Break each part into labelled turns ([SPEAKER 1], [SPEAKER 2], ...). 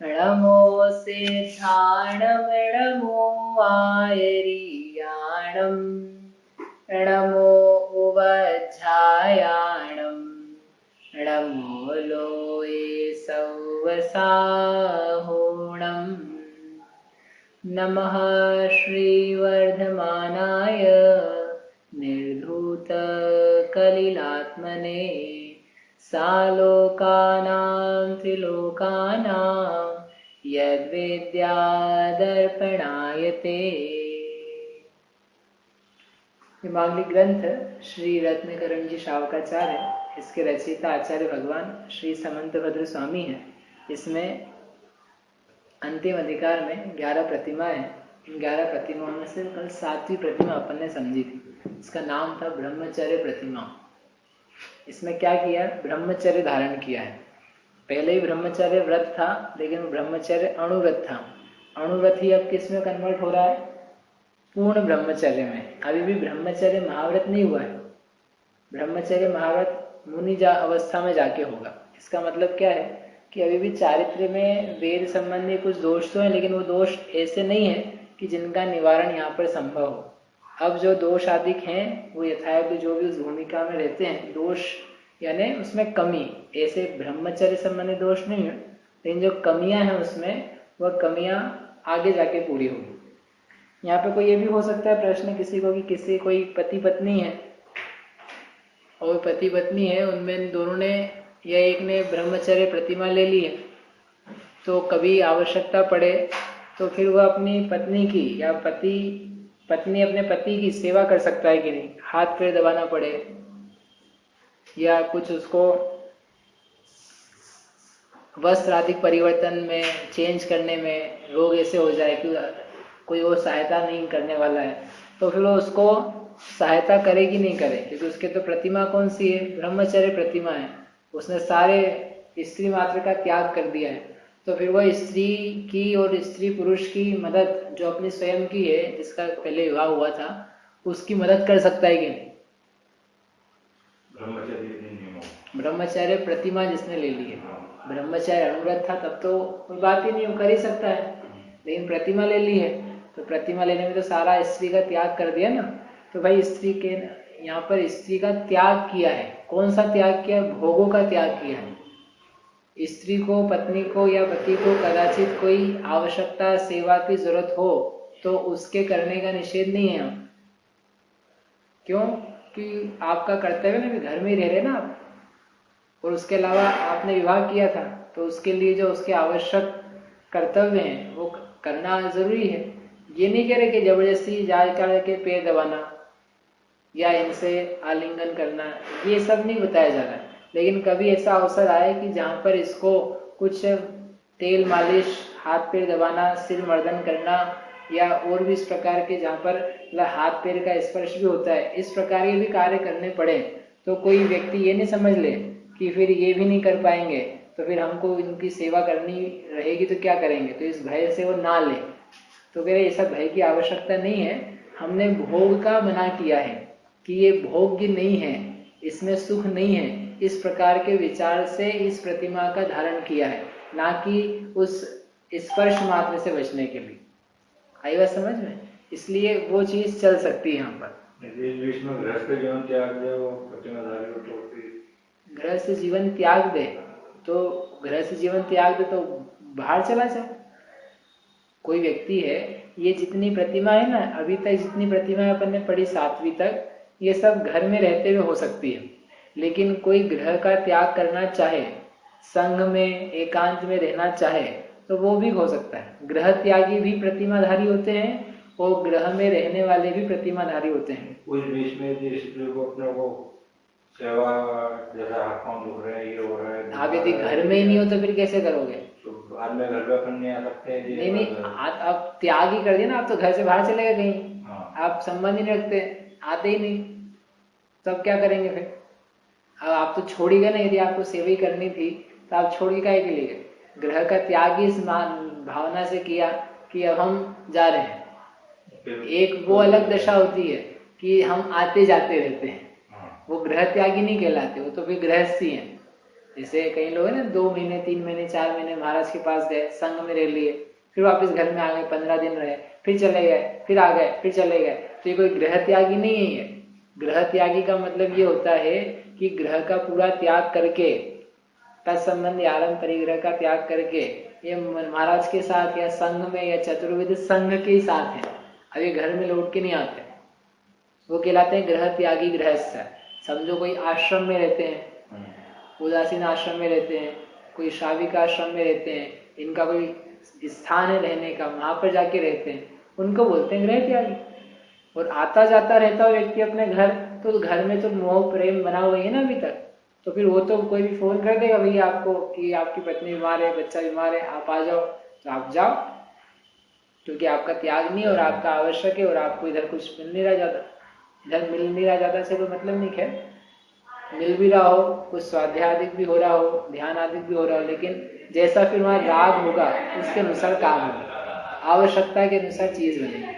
[SPEAKER 1] नमो सिद्धाणं नमो आयर्याणं नमो उवज्झायाणं नमो लोये सौवसाहोणम् नमः श्रीवर्धमानाय निर्धूतकलिलात्मने सालोकानां त्रिलोकानां यद्विद्यादर्पणायते। ये मांगलिक ग्रंथ श्री रत्नकरण जी श्रावकाचार्य, इसके रचयिता आचार्य भगवान श्री समंतभद्र स्वामी हैं। इसमें अंतिम अधिकार में 11 प्रतिमाएं हैं। इन 11 प्रतिमाओं में से कल 7वीं प्रतिमा अपन ने समझी थी। इसका नाम था ब्रह्मचर्य प्रतिमा। इसमें क्या किया? ब्रह्मचर्य धारण किया है। पहले ही ब्रह्मचर्य व्रत था, लेकिन ब्रह्मचर्य अणुव्रत था। अणुव्रत ही अब किस में कन्वर्ट हो रहा है? पूर्ण ब्रह्मचर्य में। अभी भी ब्रह्मचर्य महाव्रत नहीं हुआ है। ब्रह्मचर्य महाव्रत मुनि अवस्था में जाके होगा। इसका मतलब क्या है कि अभी भी चारित्र में वेद संबंधी कुछ दोष तो हैं, लेकिन वो दोष ऐसे नहीं है कि जिनका निवारण यहाँ पर संभव हो। अब जो दोष आदिक हैं वो यथायोग्य जो भी उस भूमिका में रहते हैं, दोष यानी उसमें कमी, ऐसे ब्रह्मचर्य संबंधी दोष नहीं है, लेकिन जो कमियां हैं उसमें, वह कमियां आगे जाके पूरी होगी। यहाँ पे कोई ये भी हो सकता है प्रश्न किसी को कि किसी कोई पति पत्नी है और पति पत्नी है, उनमें दोनों ने या एक ने ब्रह्मचर्य प्रतिमा ले ली है, तो कभी आवश्यकता पड़े तो फिर वह अपनी पत्नी की या पत्नी अपने पति की सेवा कर सकता है कि नहीं? हाथ पैर दबाना पड़े या कुछ उसको वस्त्र आदि परिवर्तन में, चेंज करने में रोग ऐसे हो जाए कि कोई वो सहायता नहीं करने वाला है, तो फिर वो उसको सहायता करेगी नहीं करे, क्योंकि उसके तो प्रतिमा कौन सी है? ब्रह्मचर्य प्रतिमा है। उसने सारे स्त्री मात्र का त्याग कर दिया है, तो फिर वह स्त्री की और स्त्री पुरुष की मदद जो अपनी स्वयं की है, जिसका पहले विवाह हुआ था, उसकी मदद कर सकता है कि नहीं? ब्रह्मचर्य प्रतिमा जिसने ले ली है, ब्रह्मचर्य अणुव्रत था तब तो कोई बात ही नहीं, वो कर ही सकता है, लेकिन प्रतिमा ले ली है तो प्रतिमा लेने में तो सारा स्त्री का त्याग कर दिया ना। तो भाई स्त्री के यहाँ पर स्त्री का त्याग किया है। कौन सा त्याग किया? भोगों का त्याग किया है। स्त्री को, पत्नी को या पति को कदाचित कोई आवश्यकता सेवा की जरूरत हो तो उसके करने का निषेध नहीं है। क्यों? कि आपका कर्तव्य ना, घर में ही रह रहे ना आप, और उसके अलावा आपने विवाह किया था, तो उसके लिए जो उसके आवश्यक कर्तव्य हैं वो करना जरूरी है। ये नहीं कह रहे कि जबरदस्ती जा करके पैर दबाना या इनसे आलिंगन करना, ये सब नहीं बताया जा रहा है। लेकिन कभी ऐसा अवसर आए कि जहाँ पर इसको कुछ तेल मालिश, हाथ पैर दबाना, सिर मर्दन करना या और भी इस प्रकार के जहाँ पर हाथ पैर का स्पर्श भी होता है, इस प्रकार के भी कार्य करने पड़े, तो कोई व्यक्ति ये नहीं समझ ले कि फिर ये भी नहीं कर पाएंगे तो फिर हमको इनकी सेवा करनी रहेगी तो क्या करेंगे, तो इस भय से वो ना ले। तो कह रहे ऐसा भय की आवश्यकता नहीं है। हमने भोग का मना किया है कि ये भोग्य नहीं है, इसमें सुख नहीं है, इस प्रकार के विचार से इस प्रतिमा का धारण किया है, ना कि उस स्पर्श मात्र से बचने के लिए। आई बात समझ में? इसलिए वो चीज चल सकती है यहाँ पर। गृहस्थ जीवन त्याग दे तो गृहस्थ जीवन त्याग दे तो बाहर चला जाए। कोई व्यक्ति है, ये जितनी प्रतिमा है ना, अभी तक जितनी प्रतिमाएं अपन ने पढ़ी 7वीं तक, ये सब घर में रहते हुए हो सकती है। लेकिन कोई गृह का त्याग करना चाहे, संघ में एकांत में रहना चाहे, तो वो भी हो सकता है। गृह त्यागी भी प्रतिमाधारी होते हैं और गृह में रहने वाले भी प्रतिमाधारी होते हैं।
[SPEAKER 2] उस बीच में स्त्री को अपने को सेवा, जैसा हाथ पांव दुख रहे हैं, ये हो रहा है,
[SPEAKER 1] आप यदि घर में ही नहीं हो तो फिर कैसे करोगे?
[SPEAKER 2] तो बाद में घर पे अपन नहीं आ सकते।
[SPEAKER 1] नहीं, आप त्याग ही कर दिया ना, आप तो घर से बाहर चले गए कहीं।
[SPEAKER 2] हाँ।
[SPEAKER 1] आप संबंध ही नहीं रखते, आते ही नहीं, तब क्या करेंगे फिर? अब आप तो छोड़ ही गए ना। यदि आपको सेवा ही करनी थी तो आप छोड़ के काहे के लिए गए? ग्रह का त्याग इस भावना से किया कि अब हम जा रहे हैं। एक वो अलग दशा होती है कि हम आते जाते रहते हैं, वो ग्रह त्यागी नहीं कहलाते, वो तो फिर गृहस्थी है। जैसे कई लोग हैं ना 2 महीने 3 महीने 4 महीने महाराज के पास गए, संघ में रह लिए, फिर वापस घर में आ गए, 15 दिन रहे, फिर चले गए, फिर आ गए, फिर चले गए। तो ये कोई ग्रह त्यागी नहीं है। ये ग्रह त्यागी का मतलब ये होता है कि ग्रह का पूरा त्याग करके, तत्संबंधी आरंभ परिग्रह का त्याग करके ये महाराज के साथ या संघ में या चतुर्विध संघ के ही साथ है। अब ये घर में लौट के नहीं आते, वो कहलाते हैं ग्रह त्यागी गृहस्थ। समझो कोई आश्रम में रहते हैं, उदासीन आश्रम में रहते हैं, कोई श्राविक आश्रम में रहते हैं, इनका कोई स्थान है रहने का, वहां पर जाके रहते हैं, उनको बोलते हैं ग्रह त्यागी। और आता जाता रहता हो व्यक्ति अपने घर, तो घर में तो मोह प्रेम बना हुआ है ना अभी तक, तो फिर वो तो कोई भी फोन कर देगा भैया आपको कि आपकी पत्नी बीमार है, बच्चा बीमार है, आप आ जाओ, तो आप जाओ, क्योंकि आपका त्याग नहीं और आपका आवश्यक है और आपको इधर कुछ मिल नहीं रहा जाता, इधर मिल नहीं रहा जाता से कोई मतलब नहीं। खैर मिल भी रहा हो, कुछ स्वाध्याय आदि भी हो रहा हो, ध्यान आदि भी हो रहा हो, लेकिन जैसा फिर वहाँ राग होगा उसके अनुसार काम होगा, आवश्यकता के अनुसार चीज बनेगी।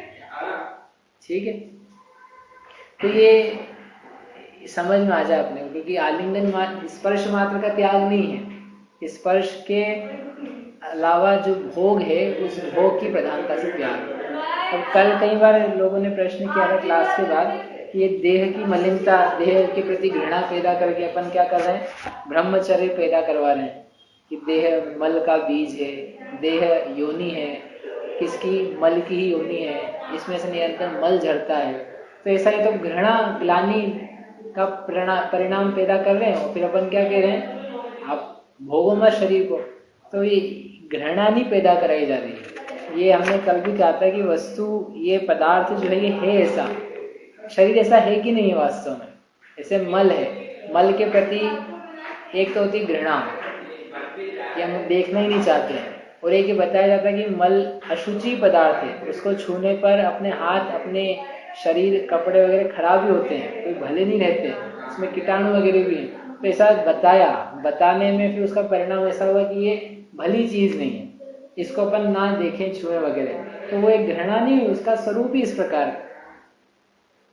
[SPEAKER 1] ठीक है, तो ये समझ में आ जाए अपने को, क्योंकि आलिंगन स्पर्श मात्र का त्याग नहीं है, स्पर्श के अलावा जो भोग है उस भोग की प्रधानता से त्याग। अब कल कई बार लोगों ने प्रश्न किया था क्लास के बाद कि ये देह की मलिनता, देह के प्रति घृणा पैदा करके अपन क्या कर रहे हैं, ब्रह्मचर्य पैदा करवा रहे हैं कि देह मल का बीज है, देह योनि है, किसकी मल की ही योनि है, इसमें से निरंतर मल झड़ता है। तो ऐसा ही तो घृणा ग्लानि का परिणाम पैदा कर रहे हैं। और फिर अपन क्या कह रहे हैं, आप भोगो मत शरीर को, तो ये घृणा नहीं पैदा कराई जा रही है। ये हमने कल भी कहा था कि वस्तु, ये पदार्थ जो है ये है ऐसा, शरीर ऐसा है कि नहीं है वास्तव में, ऐसे मल है, मल के प्रति एक तो होती घृणा कि हम देखना ही नहीं चाहते हैं, और एक ये बताया जाता है कि मल अशुचि पदार्थ है, उसको छूने पर अपने हाथ, अपने शरीर, कपड़े वगैरह खराब ही होते हैं, कोई भले नहीं रहते, उसमें कीटाणु वगैरह भी हैं। तो ऐसा बताया, बताने में फिर उसका परिणाम ऐसा हुआ कि ये भली चीज नहीं है, इसको अपन ना देखें, छुए वगैरह, तो वो एक घृणा नहीं, उसका स्वरूप ही इस प्रकार।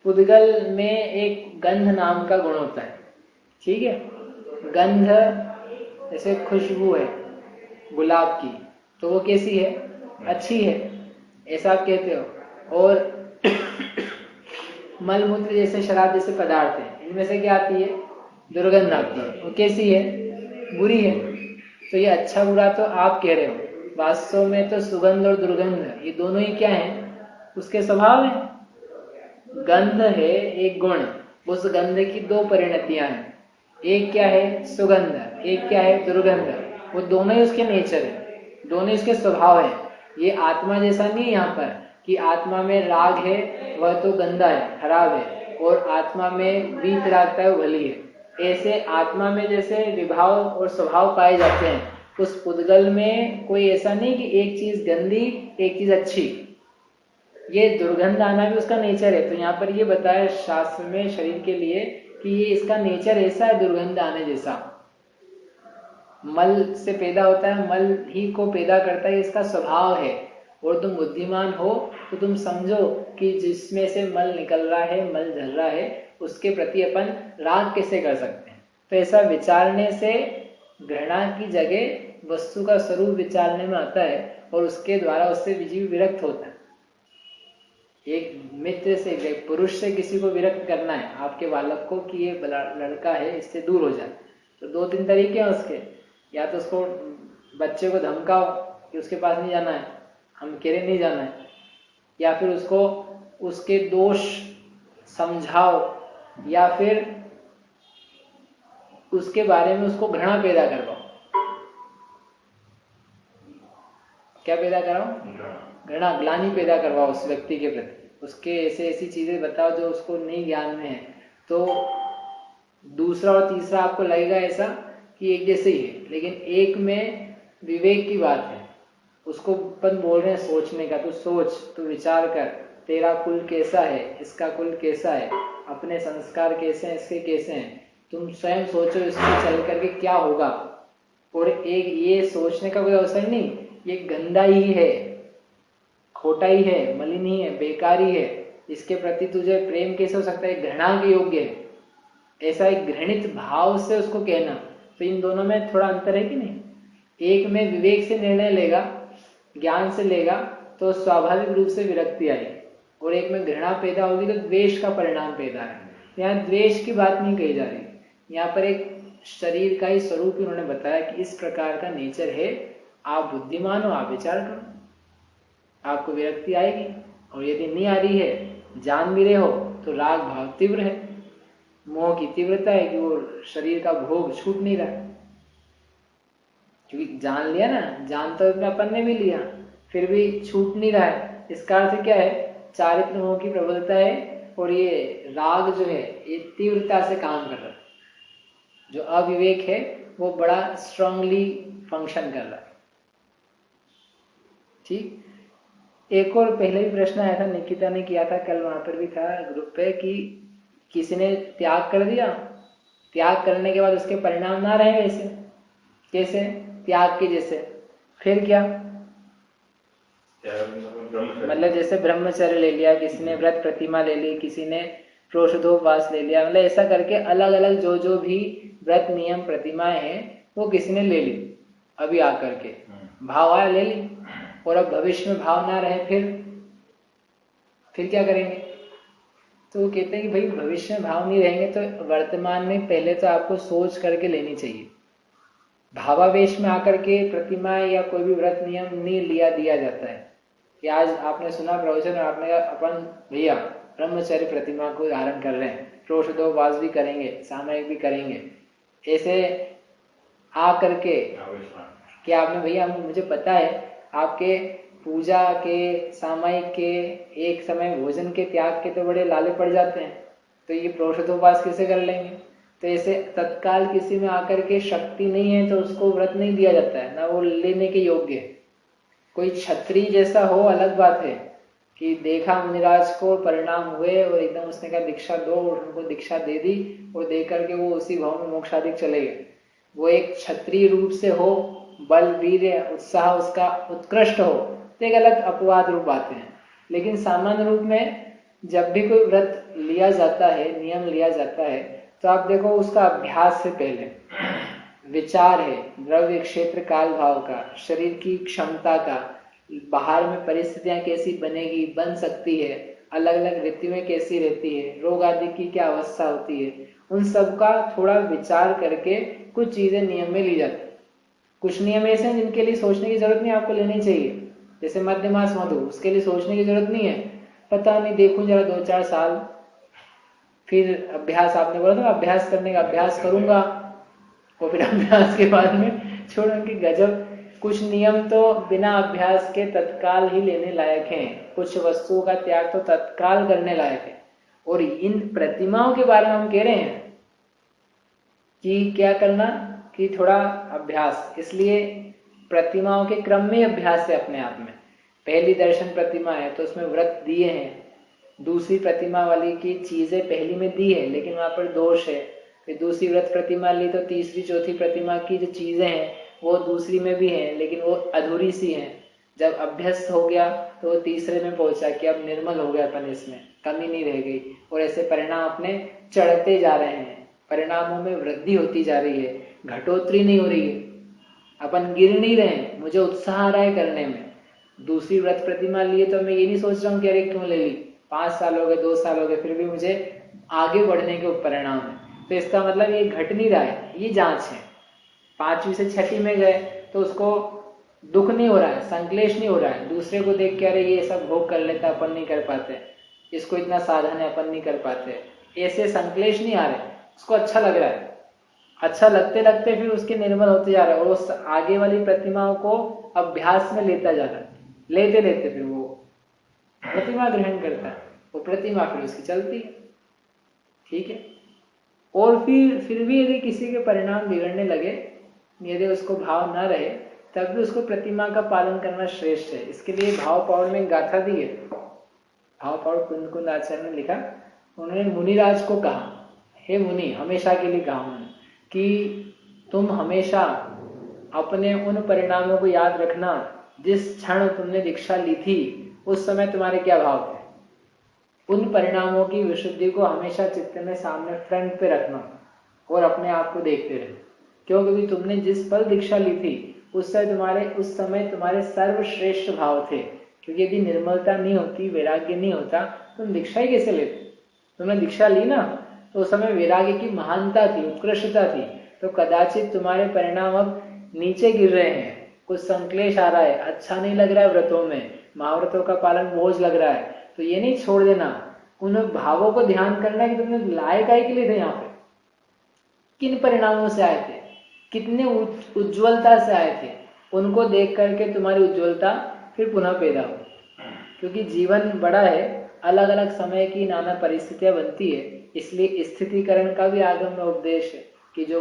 [SPEAKER 1] पुद्गल में एक गंध नाम का गुण होता है, ठीक है, गंध जैसे खुशबू है गुलाब की, तो वो कैसी है, अच्छी है, ऐसा आप कहते हो। और मल मूत्र जैसे शराब जैसे पदार्थ है, इनमें से क्या आती है, दुर्गंध आती है, वो कैसी है, बुरी है। तो ये अच्छा बुरा तो आप कह रहे हो, वास्तव में तो सुगंध और दुर्गंध ये दोनों ही क्या है, उसके स्वभाव है। गंध है एक गुण, उस गंध की दो परिणतियां हैं, एक क्या है सुगंध, एक क्या है दुर्गंध, वो दोनों ही उसके नेचर है, दोनों इसके स्वभाव है। ये आत्मा जैसा नहीं है यहाँ पर कि आत्मा में राग है वह तो गंदा है, खराब है, और आत्मा में वीतरागता है वो भली है। ऐसे आत्मा में जैसे विभाव और स्वभाव पाए जाते हैं, उस पुद्गल में कोई ऐसा नहीं कि एक चीज गंदी एक चीज अच्छी, ये दुर्गंध आना भी उसका नेचर है। तो यहाँ पर ये बताया शास्त्र में शरीर के लिए कि ये इसका नेचर ऐसा है, दुर्गंध आने जैसा, मल से पैदा होता है, मल ही को पैदा करता है, इसका स्वभाव है। और तुम बुद्धिमान हो तो तुम समझो कि जिसमें से मल निकल रहा है, मल झल रहा है, उसके प्रति अपन राग कैसे कर सकते हैं। तो ऐसा विचारने से घृणा की जगह वस्तु का स्वरूप विचारने में आता है, और उसके द्वारा उससे जीव विरक्त होता है। एक मित्र से, एक पुरुष से किसी को विरक्त करना है आपके बालक को कि ये लड़का है, इससे दूर हो जाए, तो 2-3 तरीके हैं उसके। या तो उसको, बच्चे को धमकाओ कि उसके पास नहीं जाना है, हम कह रहे नहीं जाना है, या फिर उसको उसके दोष समझाओ, या फिर उसके बारे में उसको घृणा पैदा करवाओ। क्या पैदा कराओ, घृणा, ग्लानि पैदा करवाओ उस व्यक्ति के प्रति, उसके ऐसे ऐसी चीजें बताओ जो उसको नहीं ज्ञान में है। तो दूसरा और तीसरा आपको लगेगा ऐसा कि एक जैसे ही है, लेकिन एक में विवेक की बात है, उसको अपन बोल रहे हैं सोचने का, तो सोच, तो विचार कर, तेरा कुल कैसा है, इसका कुल कैसा है, अपने संस्कार कैसे हैं, इसके कैसे हैं, तुम स्वयं सोचो इसमें चल करके क्या होगा। और एक ये सोचने का कोई अवसर नहीं, ये गंदा ही है, खोटा ही है, मलिन ही है, बेकार ही है, इसके प्रति तुझे प्रेम कैसे हो सकता है, घृणा के योग्य है, ऐसा एक घृणित भाव से उसको कहना तो इन दोनों में थोड़ा अंतर है कि नहीं? एक में विवेक से निर्णय लेगा, ज्ञान से लेगा, तो स्वाभाविक रूप से विरक्ति आएगी, और एक में घृणा पैदा होगी तो द्वेष का परिणाम पैदा है। यहाँ द्वेष की बात नहीं कही जा रही, यहाँ पर एक शरीर का ही स्वरूप उन्होंने बताया कि इस प्रकार का नेचर है, आप बुद्धिमान हो, आप विचार करो, आपको विरक्ति आएगी। और यदि नहीं आ रही है, जान भी रहे हो, तो राग भाव तीव्र है, मोह की तीव्रता है कि वो शरीर का भोग छूट नहीं रहा, क्योंकि जान लिया ना, जान तो इसमें अपन ने भी लिया, फिर भी छूट नहीं रहा है। इसका अर्थ क्या है? चारित्र मोह की प्रबलता है, और ये राग जो है ये तीव्रता से काम कर रहा है, जो अविवेक है वो बड़ा स्ट्रांगली फंक्शन कर रहा है। ठीक, एक और पहले भी प्रश्न आया था, निकिता ने किया था, कल वहां पर भी था ग्रुप पे, कि किसी ने त्याग कर दिया, त्याग करने के बाद उसके परिणाम ना रहे वैसे, कैसे? त्याग के जैसे, फिर क्या? मतलब जैसे ब्रह्मचर्य ले लिया, किसी ने व्रत प्रतिमा ले ली, किसी ने प्रोषधोपवास ले लिया, मतलब ऐसा करके अलग अलग जो जो भी व्रत नियम प्रतिमाएं हैं वो किसी ने ले ली, अभी आकर के भाव आया ले ली, और अब भविष्य में भाव ना रहे, फिर क्या करेंगे? तो वो कहते हैं कि भाई भविष्य में भाव नहीं रहेंगे तो वर्तमान में पहले तो आपको सोच करके लेनी चाहिए। भावावेश में आकर के प्रतिमा या कोई भी व्रत नियम नहीं दिया जाता है कि आज आपने सुना प्रवचन और आपने कहा अपन भैया ब्रह्मचर्य प्रतिमा को धारण कर रहे हैं, प्रोषधोपवास भी करेंगे, सामयिक भी करेंगे, ऐसे आ करके कि आपने भैया मुझे पता है आपके पूजा के, सामयिक के, एक समय भोजन के त्याग के तो बड़े लाले पड़ जाते हैं, तो ये प्रोषधोपवास कैसे कर लेंगे? तो ऐसे तत्काल किसी में आकर के शक्ति नहीं है तो उसको व्रत नहीं दिया जाता है, ना वो लेने के योग्य है। कोई क्षत्रिय जैसा हो अलग बात है, कि देखा मुनिराज को, परिणाम हुए और एकदम उसने कहा दीक्षा दो, और उनको दीक्षा दे दी, और दे करके वो उसी भाव में मोक्षादि चले गए, वो एक क्षत्रिय रूप से हो, बल वीर्य उत्साह उसका उत्कृष्ट हो, तो एक अलग अपवाद रूप बातें हैं। लेकिन सामान्य रूप में जब भी कोई व्रत लिया जाता है, नियम लिया जाता है, तो आप देखो उसका अभ्यास से पहले विचार है द्रव्य क्षेत्र काल भाव का, शरीर की क्षमता का, बाहर में परिस्थितियां कैसी बनेगी, बन सकती है, अलग अलग ऋतु में कैसी रहती है, रोग आदि की क्या अवस्था होती है, उन सब का थोड़ा विचार करके कुछ चीजें नियम में ली जाती है। कुछ नियम ऐसे हैं जिनके लिए सोचने की जरूरत नहीं, आपको लेनी चाहिए, जैसे मध्यमास मधु, उसके लिए सोचने की जरूरत नहीं है, पता नहीं देखूं जरा 2-4 साल, फिर अभ्यास, आपने बोला था अभ्यास करने का, अभ्यास करूंगा, और फिर अभ्यास के बाद में छोड़ेंगे। गजब, कुछ नियम तो बिना अभ्यास के तत्काल ही लेने लायक हैं, कुछ वस्तुओं का त्याग तो तत्काल करने लायक है। और इन प्रतिमाओं के बारे में हम कह रहे हैं कि क्या करना, कि थोड़ा अभ्यास, इसलिए प्रतिमाओं के क्रम में अभ्यास है अपने आप में। पहली दर्शन प्रतिमा है तो उसमें व्रत दिए हैं, दूसरी प्रतिमा वाली की चीजें पहली में दी है लेकिन वहां पर दोष है, फिर दूसरी व्रत प्रतिमा ली तो तीसरी चौथी प्रतिमा की जो चीजें हैं वो दूसरी में भी हैं लेकिन वो अधूरी सी हैं। जब अभ्यस्त हो गया तो वो तीसरे में पहुंचा कि अब निर्मल हो गया अपन, इसमें कमी नहीं रह गई, और ऐसे परिणाम अपने चढ़ते जा रहे हैं, परिणामों में वृद्धि होती जा रही है, घटोत्तरी नहीं हो रही है, अपन गिर नहीं रहे हैं, मुझे उत्साह आ रहा है करने में। दूसरी व्रत प्रतिमा लिए तो मैं ये नहीं सोच रहा हूँ कि अरे क्यों ले ली, 5 साल हो गए, 2 साल हो गए, फिर भी मुझे आगे बढ़ने के परिणाम है, तो इसका मतलब ये घट नहीं रहा है, ये जांच है। 5वीं से 6ठी में गए तो उसको दुख नहीं हो रहा है, संक्लेश नहीं हो रहा है, दूसरे को देख के अरे ये सब भोग कर लेता, अपन नहीं कर पाते, इसको इतना साधन है, अपन नहीं कर पाते, ऐसे संक्लेश नहीं आ रहे, उसको अच्छा लग रहा है, अच्छा लगते लगते फिर उसके निर्मल होते जा रहा है, और उस आगे वाली प्रतिमाओं को अभ्यास में लेता जा रहा है, लेते लेते फिर वो प्रतिमा ग्रहण करता है, वो प्रतिमा फिर उसकी चलती है, ठीक है। और फिर भी यदि किसी के परिणाम बिगड़ने लगे, यदि उसको भाव ना रहे, तब भी उसको प्रतिमा का पालन करना श्रेष्ठ है। इसके लिए भाव पावर में गाथा दी है, भाव पावर कुंद आचार्य ने लिखा, उन्होंने मुनिराज को कहा, हे मुनि, हमेशा के लिए कहा उन्होंने कि तुम हमेशा अपने उन परिणामों को याद रखना जिस क्षण तुमने दीक्षा ली थी उस समय तुम्हारे क्या भाव थे, उन परिणामों की विशुद्धि को हमेशा चित्त में सामने फ्रंट पे रखना और अपने आप को देखते रहना। क्यों? क्योंकि तुमने जिस पल दीक्षा ली थी उस समय तुम्हारे सर्वश्रेष्ठ भाव थे। क्योंकि यदि निर्मलता नहीं होती, वैराग्य नहीं होता, तुम दीक्षा ही कैसे लेते? तुमने दीक्षा ली ना, तो उस समय वैराग्य की महानता थी, उत्कृष्टता थी। तो कदाचित तुम्हारे परिणाम अब नीचे गिर रहे हैं, कुछ संक्लेश आ रहा है, अच्छा नहीं लग रहा है व्रतों में, महाव्रतों का पालन बोझ लग रहा है, तो ये नहीं छोड़ देना। उन भावों को ध्यान करना है कि तुमने लाए काहे के लिए थे यहाँ पे, किन परिणामों से आए थे, कितने उज्ज्वलता से आए थे, उनको देख करके तुम्हारी उज्ज्वलता फिर पुनः पैदा हो। क्योंकि जीवन बड़ा है, अलग अलग समय की नाना परिस्थितियां बनती है, इसलिए स्थितिकरण का भी आगम में उपदेश है कि जो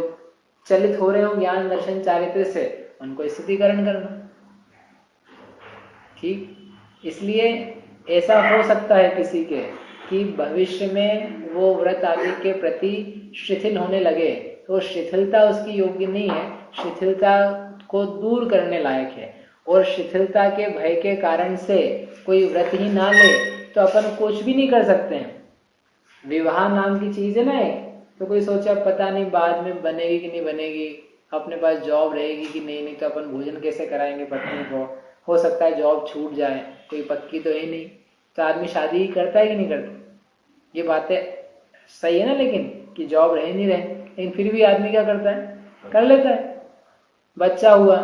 [SPEAKER 1] चलित हो रहे हो ज्ञान दर्शन चारित्र से, उनको स्थितिकरण करना। ठीक, इसलिए ऐसा हो सकता है किसी के कि भविष्य में वो व्रत आदि के प्रति शिथिल होने लगे, तो शिथिलता उसकी योग्य नहीं है, शिथिलता को दूर करने लायक है। और शिथिलता के भय के कारण से कोई व्रत ही ना ले तो अपन कुछ भी नहीं कर सकते हैं। विवाह नाम की चीज है ना, तो कोई सोचा पता नहीं बाद में बनेगी कि नहीं बनेगी, अपने पास जॉब रहेगी कि नहीं तो अपन भोजन कैसे कराएंगे पत्नी को, हो सकता है जॉब छूट जाए, कोई पक्की तो है नहीं, तो आदमी शादी करता है कि नहीं करता? ये बातें सही है ना, लेकिन कि जॉब रहे नहीं रहे, लेकिन फिर भी आदमी क्या करता है, कर लेता है। बच्चा हुआ,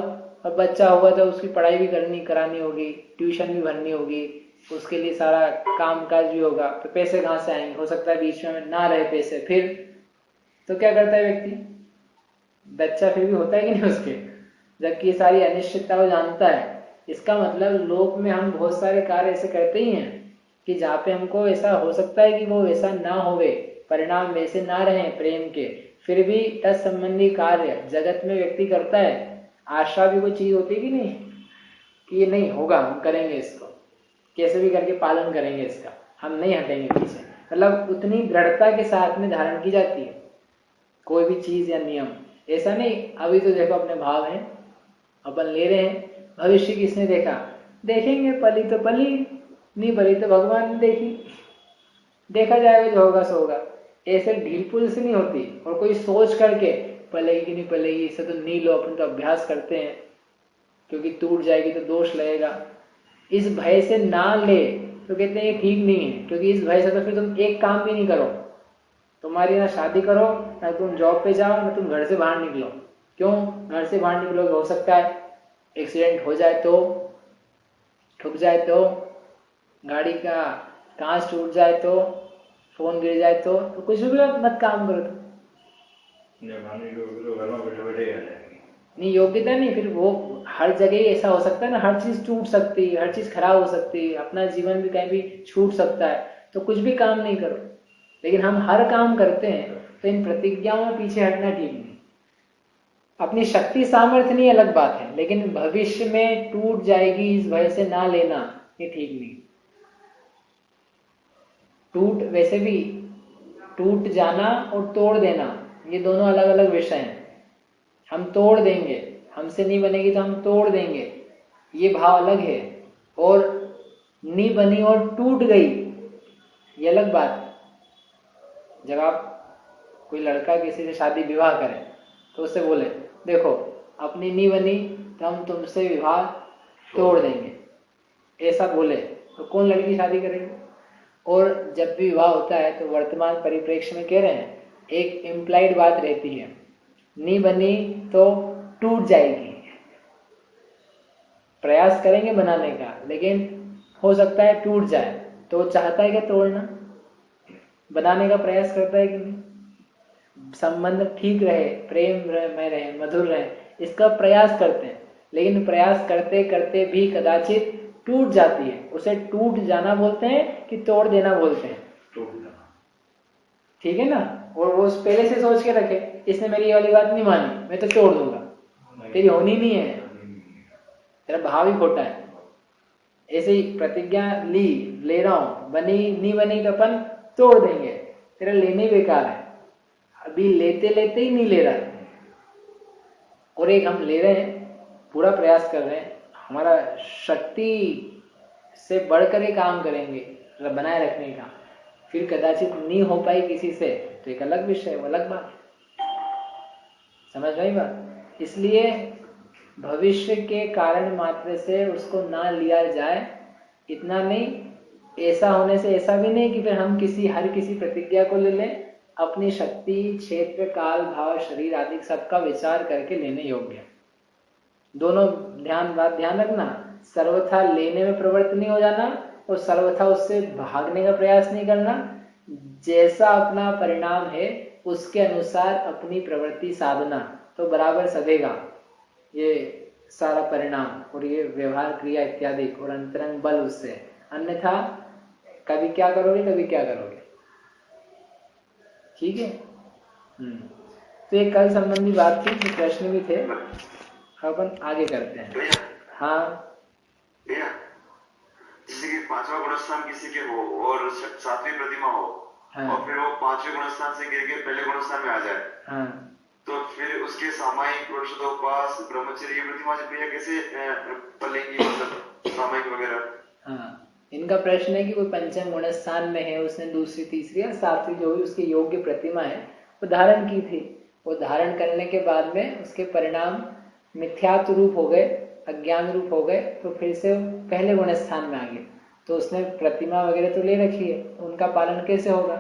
[SPEAKER 1] अब बच्चा हुआ तो उसकी पढ़ाई भी करानी होगी, ट्यूशन भी भरनी होगी, उसके लिए सारा काम काज भी होगा, तो पैसे कहाँ से आएंगे? हो सकता है बीच में ना रहे पैसे, फिर तो क्या करता है व्यक्ति, बच्चा फिर भी होता है कि नहीं उसके, जबकि ये सारी अनिश्चितता वो जानता है। इसका मतलब लोक में हम बहुत सारे कार्य ऐसे करते ही हैं कि जहाँ पे हमको ऐसा हो सकता है कि वो वैसा ना होवे, परिणाम वैसे ना रहे प्रेम के, फिर भी तत्संबंधी कार्य जगत में व्यक्ति करता है। आशा भी कोई चीज होती है कि नहीं, कि ये नहीं होगा, हम करेंगे इसको, कैसे भी करके पालन करेंगे इसका, हम नहीं हटेंगे पीछे, मतलब उतनी दृढ़ता के साथ में धारण की जाती है कोई भी चीज या नियम। ऐसा नहीं अभी तो देखो अपने भाव हैं, अपन ले रहे हैं, भविष्य किसने देखा, देखेंगे, पली तो पली, नहीं पली तो भगवान ने देखी, देखा जाएगा जो होगा सो होगा। ऐसे ढील पुल से नहीं होती, और कोई सोच करके पलेगी कि नहीं पलेगी, इसे तो नहीं लो, अपन तो अभ्यास करते हैं, क्योंकि टूट जाएगी तो दोष लगेगा, इस भय से ना ले, तो कहते हैं ये ठीक नहीं है। क्योंकि इस भय से तो फिर तुम एक काम भी नहीं करो, तुम्हारी ना शादी करो, ना तुम जॉब पे जाओ, ना तुम घर से बाहर निकलो। क्यों? घर से बाहर निकलोगे, हो सकता है एक्सीडेंट हो जाए तो, ठुक जाए तो, गाड़ी का कांच टूट जाए तो, फोन गिर जाए तो कुछ भी मत काम करो। नहीं, योग्यता नहीं, फिर वो हर जगह ही ऐसा हो सकता है ना, हर चीज टूट सकती है, हर चीज खराब हो सकती है, अपना जीवन भी कहीं भी छूट सकता है, तो कुछ भी काम नहीं करो। लेकिन हम हर काम करते हैं, तो इन प्रतिज्ञाओं में पीछे हटना ठीक नहीं। अपनी शक्ति सामर्थ्य नहीं अलग बात है, लेकिन भविष्य में टूट जाएगी इस भय से ना लेना, ये ठीक नहीं। टूट, वैसे भी टूट जाना और तोड़ देना ये दोनों अलग अलग विषय हैं। हम तोड़ देंगे, हमसे नहीं बनेगी तो हम तोड़ देंगे, ये भाव अलग है। और नहीं बनी और टूट गई ये अलग बात है। जब आप कोई लड़का किसी से शादी विवाह करें तो उससे बोले देखो अपनी नहीं बनी तो हम तुमसे विवाह तोड़ देंगे, ऐसा बोले तो कौन लड़की शादी करेगी? और जब भी विवाह होता है तो वर्तमान परिप्रेक्ष्य में कह रहे हैं, एक इम्प्लाइड बात रहती है, नहीं बनी तो टूट जाएगी, प्रयास करेंगे बनाने का, लेकिन हो सकता है टूट जाए, तो चाहता है क्या तोड़ना? बनाने का प्रयास करता है कि नहीं? संबंध ठीक रहे, प्रेम में रहे, मधुर रहे, इसका प्रयास करते हैं, लेकिन प्रयास करते करते भी कदाचित टूट जाती है। उसे टूट जाना बोलते हैं कि तोड़ देना बोलते हैं? ठीक है ना। और वो पहले से सोच के रखे, इसने मेरी ये वाली बात नहीं मानी, मैं तो तोड़ दूंगा, तेरी होनी नहीं है, तेरा भाव ही खोटा है। ऐसे ही प्रतिज्ञा ले रहा हूं, बनी नहीं बनी तो अपन तोड़ देंगे, तेरा लेने बेकार है, अभी लेते लेते ही नहीं ले रहा है। और एक हम ले रहे हैं, पूरा प्रयास कर रहे हैं, हमारा शक्ति से बढ़कर ही काम करेंगे बनाए रखने का, फिर कदाचित नहीं हो पाई किसी से, तो एक अलग विषय, वो अलग बात है। समझ भाई बात। इसलिए भविष्य के कारण मात्र से उसको ना लिया जाए, इतना नहीं। ऐसा होने से ऐसा भी नहीं कि फिर हम हर किसी प्रतिज्ञा को ले लें, अपनी शक्ति, क्षेत्र, काल, भाव, शरीर आदि सबका विचार करके लेने योग्य। दोनों ध्यान रखना, सर्वथा लेने में प्रवृत्त नहीं हो जाना और सर्वथा उससे भागने का प्रयास नहीं करना। जैसा अपना परिणाम है उसके अनुसार अपनी प्रवृत्ति साधना, तो बराबर सधेगा ये सारा परिणाम और ये व्यवहार क्रिया इत्यादि और अंतरंग बल उससे। अन्यथा कभी क्या करोगे, कभी क्या करोगे। ठीक है। तो ये कल संबंधी बात थी, तो प्रश्न भी थे, अपन आगे करते हैं। हाँ
[SPEAKER 3] जैसे कि पांचवा गुणस्थान किसी के हो और सातवीं प्रतिमा हो,
[SPEAKER 1] हाँ,
[SPEAKER 3] और फिर वो पांचवें गुणस्थान से गिर के पहले गुणस्थान में आ जाए,
[SPEAKER 1] हाँ,
[SPEAKER 3] तो फिर उसके सामायिक, पुरुषोपास, ब्रह्मचर्य प्रतिमा से भैया कैसे पलेंगी, मतलब सामायिक वगैरह।
[SPEAKER 1] हाँ। इनका प्रश्न है कि कोई पंचम गुणस्थान में है, उसने दूसरी, तीसरी या सातवीं जो भी उसकी योग्य प्रतिमा है वो धारण की थी। वो धारण करने के बाद में उसके परिणाम मिथ्यात्व रूप हो गए, अज्ञान रूप हो गए, तो फिर से पहले गुणस्थान में आ गए। तो उसने प्रतिमा वगैरह तो ले रखी है, तो उनका पालन कैसे होगा।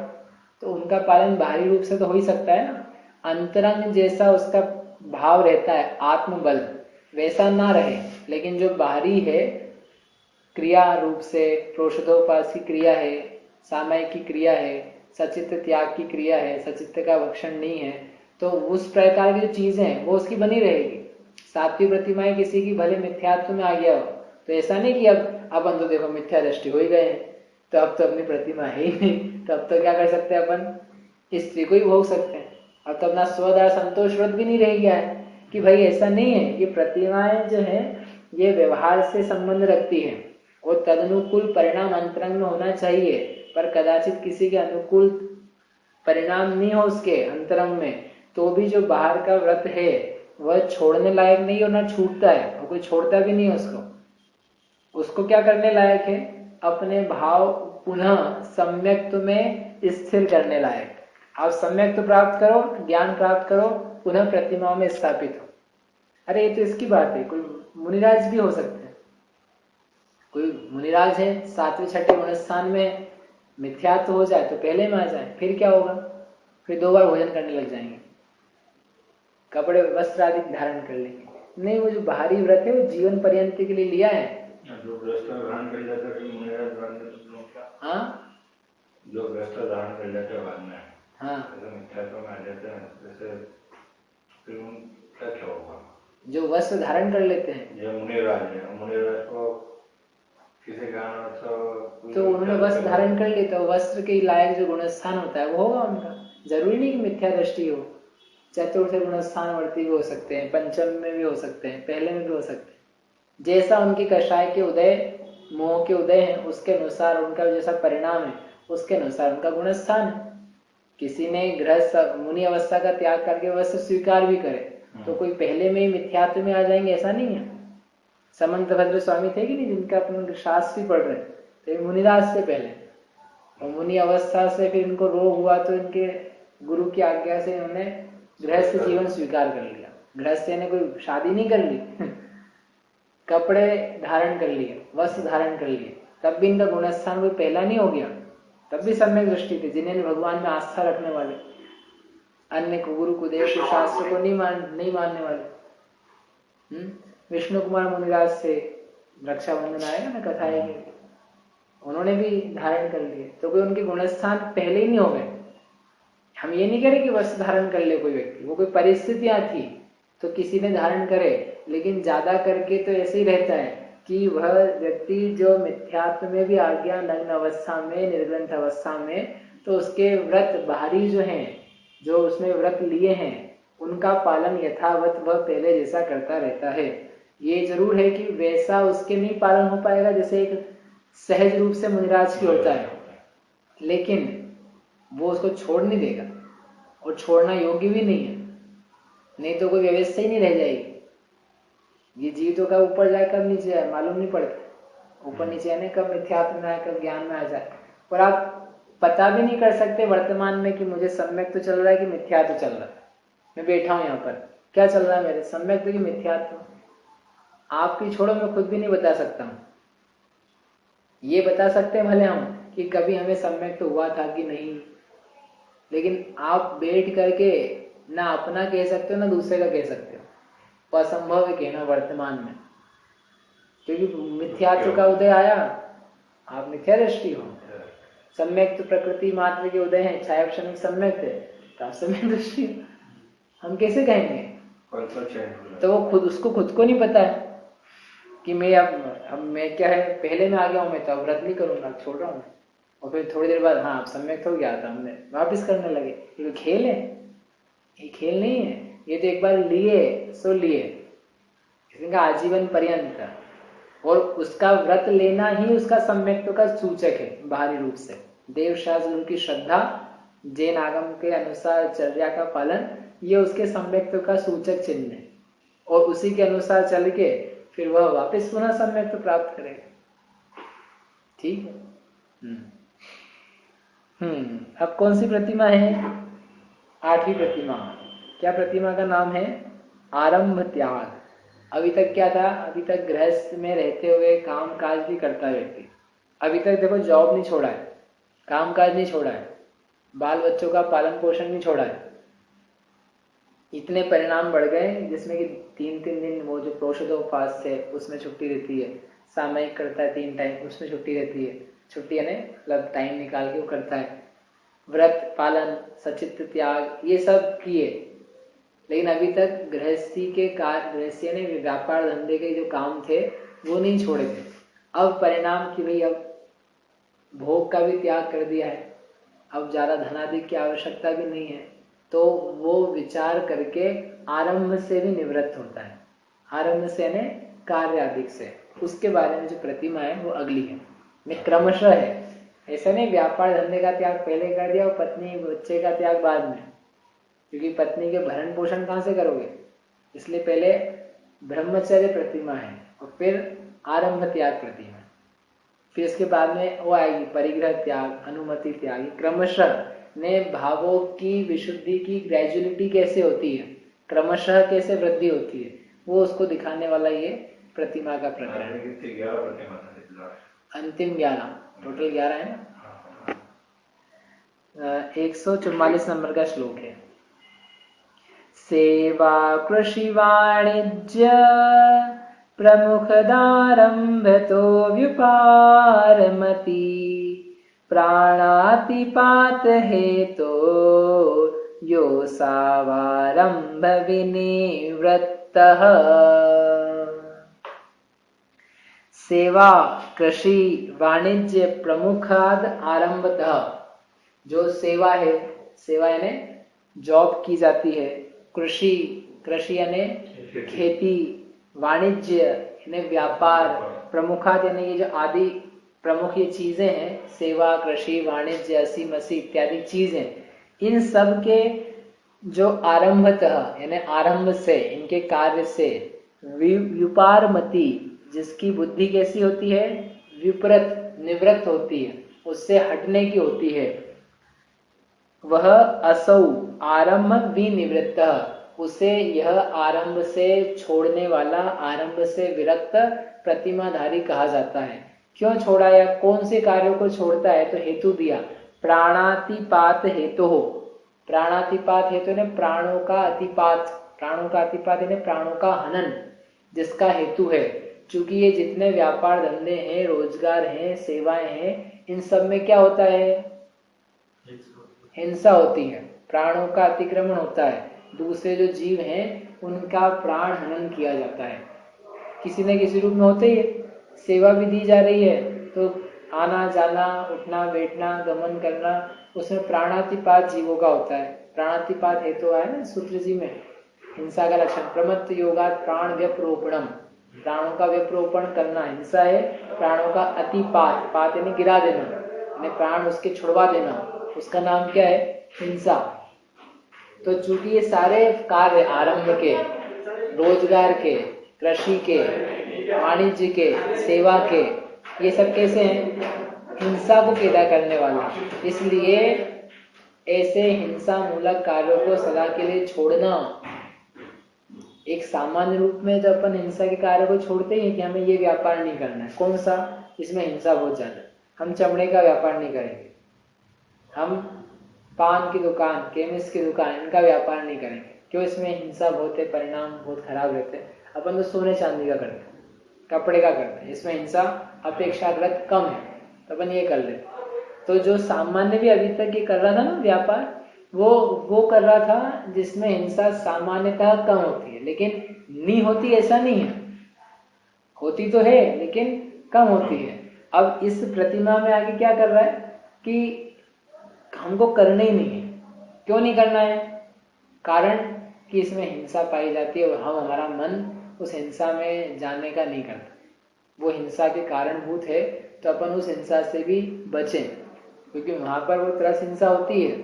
[SPEAKER 1] तो उनका पालन बाहरी रूप से तो हो ही सकता है ना, अंतरंग जैसा उसका भाव रहता है, आत्मबल वैसा ना रहे, लेकिन जो बाहरी है क्रिया रूप से, प्रोषधोपास की क्रिया है, सामायिक की क्रिया है, सचित्त त्याग की क्रिया है, सचित्त का भक्षण नहीं है, तो उस प्रकार की जो चीजें हैं वो उसकी बनी रहेगी। सातवीं प्रतिमाएं किसी की भले मिथ्यात्व में आ गया हो, तो ऐसा नहीं कि अब अपन तो देखो मिथ्या दृष्टि हो ही गए हैं, तो अब तो अपनी प्रतिमा है ही नहीं, तो अब तो क्या कर सकते हैं अपन, स्त्री को ही भोग सकते हैं। अब तो अपना स्वदार संतोष व्रत भी नहीं रह गया है कि भाई ऐसा नहीं है। ये प्रतिमाएं जो है ये व्यवहार से संबंध रखती है और तदनुकूल परिणाम अंतरंग में होना चाहिए, पर कदाचित किसी के अनुकूल परिणाम नहीं हो उसके अंतरंग में, तो भी जो बाहर का व्रत है वह छोड़ने लायक नहीं होना, छूटता है और कोई छोड़ता भी नहीं है उसको। उसको क्या करने लायक है, अपने भाव पुनः सम्यक्त्व में स्थिर करने लायक। आप सम्यक्त्व प्राप्त करो, ज्ञान प्राप्त करो, पुनः प्रतिमाओं में स्थापित हो। अरे ये तो इसकी बात है, कोई मुनिराज भी हो सकते हैं। कोई मुनिराज है सातवें छठे गुणस्थान में मिथ्यात्व हो जाए तो पहले में आ जाए, फिर क्या होगा, फिर 2 बार भोजन करने लग जाएंगे, कपड़े वस्त्र आदि धारण कर लेंगे। नहीं, वो जो बाहरी व्रत है वो जीवन पर्यंत के लिए लिया है।
[SPEAKER 2] जो ग्रस्त धारण कर जाता है फिर मुनिराज बन जाता।
[SPEAKER 1] हाँ,
[SPEAKER 2] जो ग्रस्त धारण कर जाते हैं बाद में,
[SPEAKER 1] हाँ,
[SPEAKER 2] जैसे मिथ्यात्व में आ जाते हैं, जैसे फिर उनका क्या होगा।
[SPEAKER 1] जो वस्त्र धारण कर लेते हैं,
[SPEAKER 2] जो मुनिराज है, मुनिराज को किसी कारण
[SPEAKER 1] तो उन्होंने वस्त्र धारण कर लिया, तो वस्त्र के लायक जो गुणस्थान होता है वो होगा उनका। जरूरी नहीं कि मिथ्या दृष्टि हो, चतुर्थ गुणस्थान वर्ती भी हो सकते हैं, पंचम में भी हो सकते हैं, पहले में भी हो सकते हैं। जैसा उनकी कषाय के उदय, मोह के उदय है, उसके अनुसार उनका जैसा परिणाम है उसके अनुसार उनका गुणस्थान है। किसी ने गृहस्थ मुनि अवस्था का त्याग करके वस्त्र स्वीकार भी करे तो कोई पहले में ही मिथ्यात्व में आ जाएंगे ऐसा नहीं है। समंत भद्र स्वामी थे कि नहीं, जिनका अपन शास्त्र भी पढ़ रहे थे, मुनिराज से पहले, और मुनि अवस्था से फिर इनको रोग हुआ तो इनके गुरु की आज्ञा से इन्होंने गृहस्थ जीवन स्वीकार कर लिया। गृहस्थ ने कोई शादी नहीं कर ली कपड़े धारण कर लिए, वस्त्र धारण कर लिए, तब भी इनका गुणस्थान कोई पहला नहीं हो गया, तब भी सम्यक दृष्टि थी। जिन्हें भगवान में आस्था रखने वाले, अन्य को गुरु को देव को शास्त्र को नहीं मानने वाले। विष्णु कुमार मुनिराज से रक्षाबंधन आएगा ना, कथा आएगी, उन्होंने भी धारण कर लिए, तो कोई उनके गुणस्थान पहले ही नहीं हो गए। हम ये नहीं करें कि वस्त्र धारण कर ले कोई व्यक्ति, वो कोई परिस्थितियां थी तो किसी ने धारण करे, लेकिन ज्यादा करके तो ऐसे ही रहता है कि वह व्यक्ति जो मिथ्यात्व में भी आ गया, नग्न अवस्था में, निर्ग्रंथ अवस्था में, तो उसके व्रत बाहरी जो हैं, जो उसने व्रत लिए हैं, उनका पालन यथावत वह पहले जैसा करता रहता है। ये जरूर है कि वैसा उसके नहीं पालन हो पाएगा जैसे एक सहज रूप से मुनिराज की होता है, लेकिन वो उसको छोड़ नहीं देगा और छोड़ना योग्य भी नहीं है, नहीं तो कोई व्यवस्था ही नहीं रह जाएगी। ये जीव का ऊपर जाए कब नीचे आए मालूम नहीं पड़ता, ऊपर नीचे आने कब मिथ्यात्व में आए, कब ज्ञान में आ जाए, और आप पता भी नहीं कर सकते वर्तमान में कि मुझे सम्यक तो चल रहा है कि मिथ्या तो चल रहा है। मैं बैठा हूं यहाँ पर, क्या चल रहा है मेरे सम्यक की मिथ्यात्व। आपकी छोड़ो, मैं खुद भी नहीं बता सकता हूँ। ये बता सकते हैं भले हम कि कभी हमें सम्यक तो हुआ था कि नहीं, लेकिन आप बैठ करके ना अपना कह सकते हो ना दूसरे का कह सकते हो। असंभव है कहना वर्तमान में, क्योंकि मिथ्यात्व का उदय आया, आप मिथ्या दृष्टि हो। सम्यक तो प्रकृति मात्र के उदय है, छाया क्षणिक सम्यक थे, तो आप सम्यक दृष्टि हो। हम कैसे कहेंगे? तो वो खुद उसको खुद को नहीं पता है कि मैं अब मैं क्या है, पहले में आ गया हूँ, मैं तो अब व्रत नहीं करूंगा, छोड़ रहा हूँ। और फिर थोड़ी देर बाद हाँ सम्यक हो गया था, हमने वापिस करने लगे। ये तो खेल है, ये खेल नहीं है। ये तो एक बार लिए सो लिए, इसका आजीवन पर्यंत। और उसका व्रत लेना ही उसका सम्यक्त्व का सूचक है बाहरी रूप से। देव शास्त्र की श्रद्धा, जैन आगम के अनुसार चर्या का पालन, ये उसके सम्यक्त्व का सूचक चिन्ह है। और उसी के अनुसार चल के फिर वह वापस पुनः सम्यक्त्व प्राप्त करेगा। ठीक है। अब कौन सी प्रतिमा है? 8वीं प्रतिमा। क्या प्रतिमा का नाम है? आरंभ त्याग। अभी तक क्या था? अभी तक गृहस्थ में रहते हुए काम काज भी करता है व्यक्ति। अभी तक देखो जॉब नहीं छोड़ा है, काम काज नहीं छोड़ा है, बाल बच्चों का पालन पोषण नहीं छोड़ा है। इतने परिणाम बढ़ गए जिसमें कि 3-3 दिन वो जो प्रोषदोपवास है उसमें छुट्टी रहती है, सामयिक करता है 3 टाइम उसमें छुट्टी रहती है। छुट्टी यानी मतलब टाइम निकाल के वो करता है। व्रत पालन, सचित्त त्याग, ये सब किए, लेकिन अभी तक गृहस्थी के कार्य, गृहस्थी यानी व्यापार धंधे के जो काम थे वो नहीं छोड़े थे। अब परिणाम कि भाई अब भोग का भी त्याग कर दिया है, अब ज़्यादा धनाधिक की आवश्यकता भी नहीं है, तो वो विचार करके आरंभ से भी निवृत्त होता है। आरंभ से यानी कार्य अधिक से। उसके बारे में जो प्रतिमा है वो अगली है, में क्रमशः है। ऐसा नहीं व्यापार धंधे का त्याग पहले कर दिया और पत्नी बच्चे का त्याग बाद में, क्योंकि पत्नी के भरण पोषण कहाँ से करोगे, इसलिए पहले ब्रह्मचर्य प्रतिमा है और फिर आरंभ त्याग प्रतिमा। फिर इसके बाद में वो आएगी परिग्रह त्याग, अनुमति त्याग। क्रमशः ने भावों की विशुद्धि की ग्रेजुअलिटी कैसे होती है, क्रमशः कैसे वृद्धि होती है, वो उसको दिखाने वाला ये प्रतिमा का प्रकरण। अंतिम 11, टोटल 11 है ना। 144 नंबर का श्लोक है। सेवा कृषि वाणिज्य प्रमुखदारंभतो व्युपारमति प्राणातिपात हेतो यो सावारंभ विनिवृत्तः। सेवा कृषि वाणिज्य प्रमुखाद आरंभतः, जो सेवा है, सेवा यानी जॉब की जाती है, कृषि, कृषि यानी खेती, वाणिज्य यानी व्यापार, प्रमुखाद यानी ये जो आदि प्रमुख ये चीजें हैं, सेवा कृषि वाणिज्य असी मसी इत्यादि चीजें, इन सब के जो आरंभतः यानी आरंभ से, इनके कार्य से, व्युपारमति जिसकी बुद्धि कैसी होती है, विपरीत निवृत्त होती है, उससे हटने की होती है, वह असौ आरंभ विनिवृत्त, उसे यह आरंभ से छोड़ने वाला, आरंभ से विरक्त प्रतिमाधारी कहा जाता है। क्यों छोड़ा या कौन से कार्यों को छोड़ता है, तो हेतु दिया प्राणातिपात हेतु हो। प्राणातिपात हेतु ने प्राणों का अतिपात, प्राणों का अतिपात यानी प्राणों का हनन जिसका हेतु है। चूंकि ये जितने व्यापार धंधे हैं, रोजगार हैं, सेवाएं हैं, इन सब में क्या होता है, हिंसा होती है, प्राणों का अतिक्रमण होता है, दूसरे जो जीव हैं उनका प्राण हनन किया जाता है, किसी न किसी रूप में होते ही है। सेवा भी दी जा रही है तो आना जाना, उठना बैठना, गमन करना, उसमें प्राणातिपात जीवों का होता है। प्राणातिपात हेतु है ना सूत्र जी में, हिंसा का लक्षण प्रमत्त योगात प्राण व्यपरोपणम, प्राणों का व्यपरोपण करना हिंसा है। प्राणों का अतिपात, पात यानी गिरा देना, यानी प्राण उसके छुड़वा देना, उसका नाम क्या है, हिंसा। तो चूंकि ये सारे कार्य आरंभ के, रोजगार के, कृषि के, वाणिज्य के, सेवा के, ये सब कैसे हैं, हिंसा को पैदा करने वाला, इसलिए ऐसे हिंसा मूलक कार्यों को सदा के लिए छोड़ना एक सामान्य रूप में जब अपन हिंसा के कार्य को छोड़ते ही हैं कि हमें ये व्यापार नहीं करना है, कौन सा, इसमें हिंसा बहुत ज्यादा है, हम चमड़े का व्यापार नहीं करेंगे, हम पान की दुकान, केमिस्ट की दुकान, इनका व्यापार नहीं करेंगे, क्यों, इसमें हिंसा बहुत है, परिणाम बहुत खराब रहते हैं। अपन तो सोने चांदी का करते हैं, कपड़े का करते हैं, इसमें हिंसा अपेक्षाकृत कम है, तो अपन ये कर लेते। तो जो सामान्य भी अभी तक ये कर रहा था ना व्यापार, वो कर रहा था जिसमें हिंसा सामान्यतः कम होती है, लेकिन नहीं होती ऐसा नहीं है, होती तो है लेकिन कम होती है। अब इस प्रतिमा में आगे क्या कर रहा है कि हमको करना ही नहीं है। क्यों नहीं करना है? कारण कि इसमें हिंसा पाई जाती है और हमारा मन उस हिंसा में जाने का नहीं करता, वो हिंसा के कारणभूत है, तो अपन उस हिंसा से भी बचें, क्योंकि वहां पर वो तरस हिंसा होती है।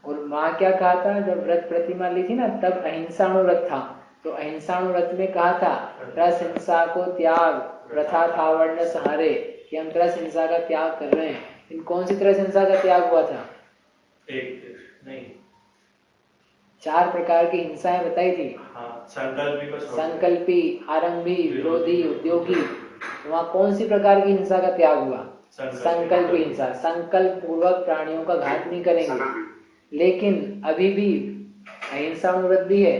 [SPEAKER 1] और माँ क्या कहा था, जब व्रत प्रतिमा ली थी ना, तब अहिंसाणुव्रत था, तो अहिंसाणुव्रत में कहा था तरस हिंसा को त्याग, प्रथा था वर्ण सहारे, कि हम तरस हिंसा का त्याग कर रहे हैं। इन कौन सी तरस हिंसा का त्याग हुआ था?
[SPEAKER 2] नहीं,
[SPEAKER 1] 4 प्रकार की हिंसाएं बताई थी।
[SPEAKER 2] हाँ,
[SPEAKER 1] संकल्पी, आरंभी, विरोधी, उद्योगी। वहाँ कौन सी प्रकार की हिंसा का त्याग हुआ? संकल्पी हिंसा, संकल्प पूर्वक प्राणियों का घात नहीं करेंगे। लेकिन अभी भी अहिंसाणुव्रत भी है,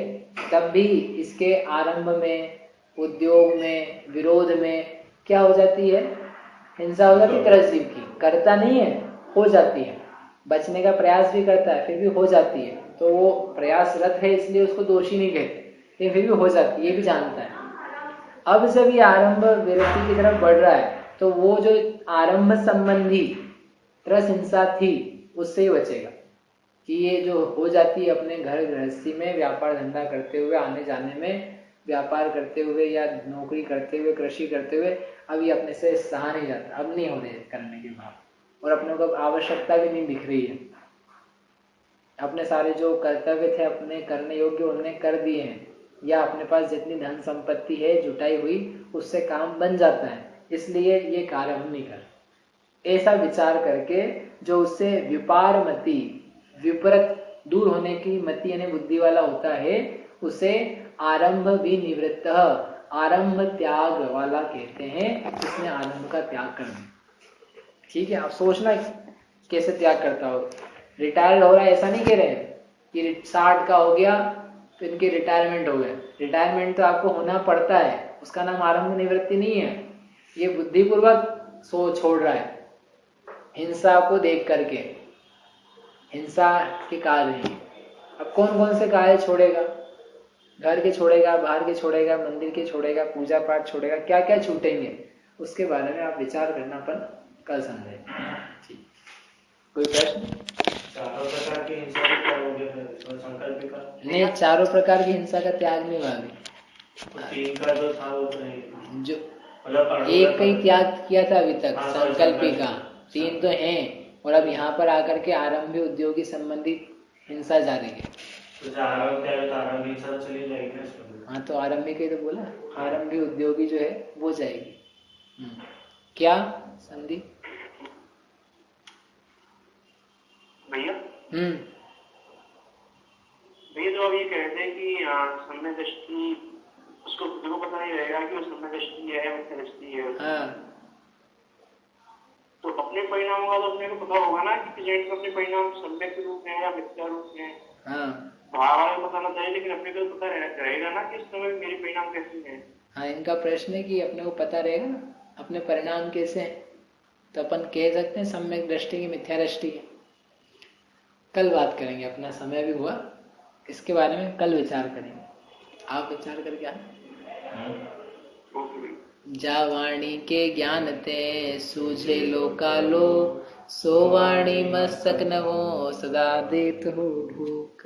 [SPEAKER 1] तब भी इसके आरंभ में, उद्योग में, विरोध में क्या हो जाती है? हिंसा हो जाती है तरस जीव की। करता नहीं है, हो जाती है, बचने का प्रयास भी करता है, फिर भी हो जाती है, तो वो प्रयासरत है इसलिए उसको दोषी नहीं कहते, लेकिन फिर भी हो जाती है, ये भी जानता है। अब जब ये आरंभ विरति की तरफ बढ़ रहा है, तो वो जो आरंभ संबंधी तरस हिंसा थी उससे ही बचेगा, कि ये जो हो जाती है अपने घर गृहस्थी में व्यापार धंधा करते हुए, आने जाने में, व्यापार करते हुए या नौकरी करते हुए, कृषि करते हुए, अब ये अपने से सहा नहीं जाता, अब नहीं हो रहे करने के बाद, और अपने को आवश्यकता भी नहीं दिख रही है। अपने सारे जो कर्तव्य थे अपने करने योग्य उन्हें कर दिए हैं, या अपने पास जितनी धन संपत्ति है जुटाई हुई उससे काम बन जाता है, इसलिए ये कार्य हम नहीं कर। ऐसा विचार करके जो उससे विपार मति, विपरीत दूर होने की मति यानी बुद्धि वाला होता है, उसे आरंभ विनिवृत्त, आरंभ त्याग वाला कहते हैं। इसने आरंभ का त्याग कर दिया। ठीक है, आप सोचना कैसे त्याग करता हो। रिटायर्ड हो रहा है ऐसा नहीं कह रहे हैं कि 60 का हो गया तो इनकी रिटायरमेंट हो गया। रिटायरमेंट तो आपको होना पड़ता है, उसका नाम आरंभ निवृत्ति नहीं है। ये बुद्धिपूर्वक छोड़ रहा है हिंसा को देख करके, हिंसा के कार्य नहीं। अब कौन कौन से कार्य छोड़ेगा? घर के छोड़ेगा, बाहर के छोड़ेगा, मंदिर के छोड़ेगा, पूजा पाठ छोड़ेगा, क्या क्या छूटेंगे उसके बारे में आप विचार करना, अपन कल समझेंगे। ठीक, कोई प्रश्न?
[SPEAKER 2] चारों प्रकार की हिंसा भी क्या हो गया? संकल्प का
[SPEAKER 1] नहीं, चारों प्रकार की हिंसा का त्याग नहीं हुआ अभी।
[SPEAKER 2] 3 का जो था वो तो नहीं,
[SPEAKER 1] जो
[SPEAKER 2] मतलब
[SPEAKER 1] एक का ही त्याग किया था अभी तक, संकल्पी का। 3 तो हैं, और अब यहाँ पर आकर के आरंभी उद्योगी संबंधित हिंसा जा रही है।
[SPEAKER 2] तो आरंभ हिंसा चली जाएगी।
[SPEAKER 1] हाँ, तो आरंभी का ही तो बोला, आरंभी उद्योगी जो है वो जाएगी। क्या संदीप?
[SPEAKER 4] भैया जो अब ये कहते हैं कि सम्यक दृष्टि, उसको खुद को पता नहीं रहेगा कि वो सम्यक दृष्टि है, मिथ्या दृष्टि है।
[SPEAKER 1] हाँ,
[SPEAKER 4] तो अपने परिणाम का तो अपने को पता होगा ना कि प्रेजेंट अपने परिणाम सम्यक रूप में या मिथ्या रूप में।
[SPEAKER 1] हाँ,
[SPEAKER 4] बाहर वाले पता ना चले, लेकिन अपने को पता रहेगा ना कि इस समय मेरे परिणाम कैसे हैं।
[SPEAKER 1] हाँ, इनका प्रश्न है कि अपने को पता रहेगा ना अपने परिणाम कैसे हैं, तो अपन कह सकते हैं सम्यक दृष्टि की मिथ्या दृष्टि है। कल बात करेंगे, अपना समय भी हुआ, इसके बारे में कल विचार करेंगे। आप विचार करके आए। जा वाणी के ज्ञान ते सूझे लोकालो, सो वाणी मस्तक नवो सदा देत हो भूख।